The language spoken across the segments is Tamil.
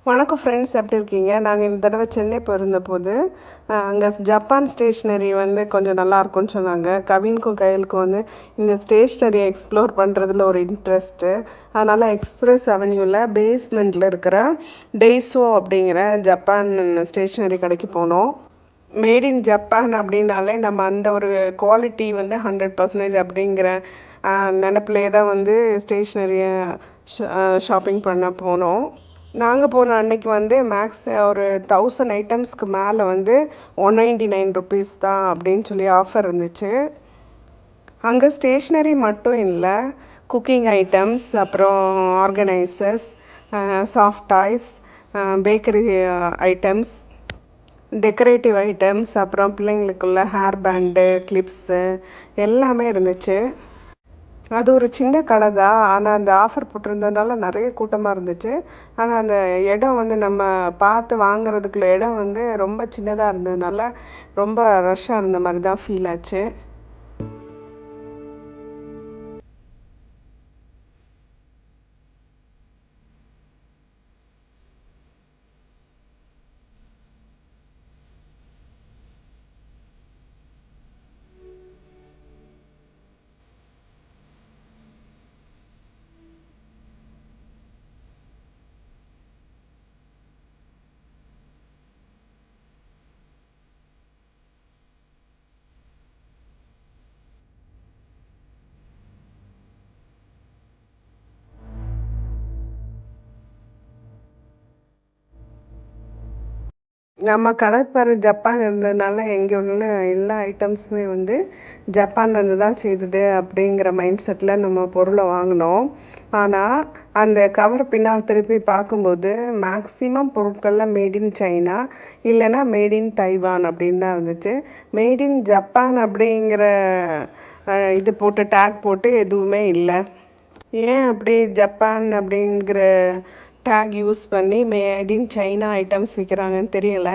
வணக்கம் ஃப்ரெண்ட்ஸ், எப்படி இருக்கீங்க? நாங்கள் இந்த தடவை சென்னை போயிருந்தபோது அங்கே ஜப்பான் ஸ்டேஷ்னரி வந்து கொஞ்சம் நல்லாயிருக்கும்னு சொன்னாங்க. கவினுக்கும் கையலுக்கும் வந்து இந்த ஸ்டேஷ்னரியை எக்ஸ்ப்ளோர் பண்ணுறதுல ஒரு இன்ட்ரெஸ்ட்டு. அதனால் எக்ஸ்பிரஸ் அவென்யூவில் பேஸ்மெண்ட்டில் இருக்கிற டெய்ஸோ அப்படிங்கிற ஜப்பான் ஸ்டேஷ்னரி கடைக்கு போனோம். மேட் இன் ஜப்பான் அப்படின்னாலே நம்ம அந்த ஒரு குவாலிட்டி வந்து 100% அப்படிங்கிற நினப்பிலே தான் வந்து ஸ்டேஷ்னரியை ஷாப்பிங் பண்ண போனோம். நாங்கள் போன அன்னைக்கு வந்து மேக்ஸ் ஒரு 1000 ஐட்டம்ஸ்க்கு மேலே வந்து 199 ருபீஸ் தான் அப்படின்னு சொல்லி ஆஃபர் இருந்துச்சு. அங்கே ஸ்டேஷ்னரி மட்டும் இல்லை, குக்கிங் ஐட்டம்ஸ், அப்புறம் organisers, soft toys, bakery items, decorative items, அப்புறம் பிள்ளைங்களுக்குள்ள ஹேர் பேண்டு, கிளிப்ஸு எல்லாமே இருந்துச்சு. அது ஒரு சின்ன கடை தான். ஆனால் அந்த ஆஃபர் போட்டிருந்ததுனால நிறைய கூட்டமாக இருந்துச்சு. ஆனால் அந்த இடம் வந்து நம்ம பார்த்து வாங்குறதுக்குள்ள இடம் வந்து ரொம்ப சின்னதாக இருந்ததுனால ரொம்ப ரஷ்ஷாக இருந்த மாதிரி தான் ஃபீல் ஆச்சு. நம்ம கடற்கரை ஜப்பான் இருந்ததுனால எங்கே உள்ள எல்லா ஐட்டம்ஸுமே வந்து ஜப்பான்லேருந்து தான் செய்தது அப்படிங்கிற மைண்ட் செட்டில் நம்ம பொருளை வாங்கினோம். ஆனால் அந்த கவர் பின்னால் திருப்பி பார்க்கும்போது மேக்ஸிமம் பொருட்களில் மேட் இன் சைனா இல்லைன்னா மேட் இன் தைவான் அப்படின்னு தான் இருந்துச்சு. மேட் இன் ஜப்பான் அப்படிங்கிற இது போட்டு டேக் போட்டு எதுவுமே இல்லை. ஏன் அப்படி ஜப்பான் அப்படிங்கிற டேக் யூஸ் பண்ணி மேட் இன் சைனா ஐட்டம்ஸ் விற்கிறாங்கன்னு தெரியல.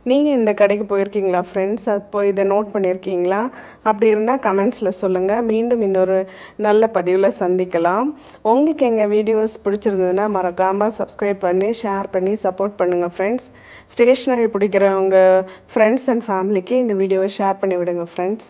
நீங்கள் இந்த கடைக்கு போயிருக்கீங்களா ஃப்ரெண்ட்ஸ்? அப்போ இதை நோட் பண்ணியிருக்கீங்களா? அப்படி இருந்தால் கமெண்ட்ஸில் சொல்லுங்கள். மீண்டும் இன்னொரு நல்ல பதிவில் சந்திக்கலாம். உங்களுக்கு எங்கள் வீடியோஸ் பிடிச்சிருந்ததுன்னா மறக்காமல் சப்ஸ்கிரைப் பண்ணி ஷேர் பண்ணி சப்போர்ட் பண்ணுங்கள் ஃப்ரெண்ட்ஸ். ஸ்டேஷ்னரி பிடிக்கிறவங்க ஃப்ரெண்ட்ஸ் அண்ட் ஃபேமிலிக்கு இந்த வீடியோவை ஷேர் பண்ணி விடுங்க ஃப்ரெண்ட்ஸ்.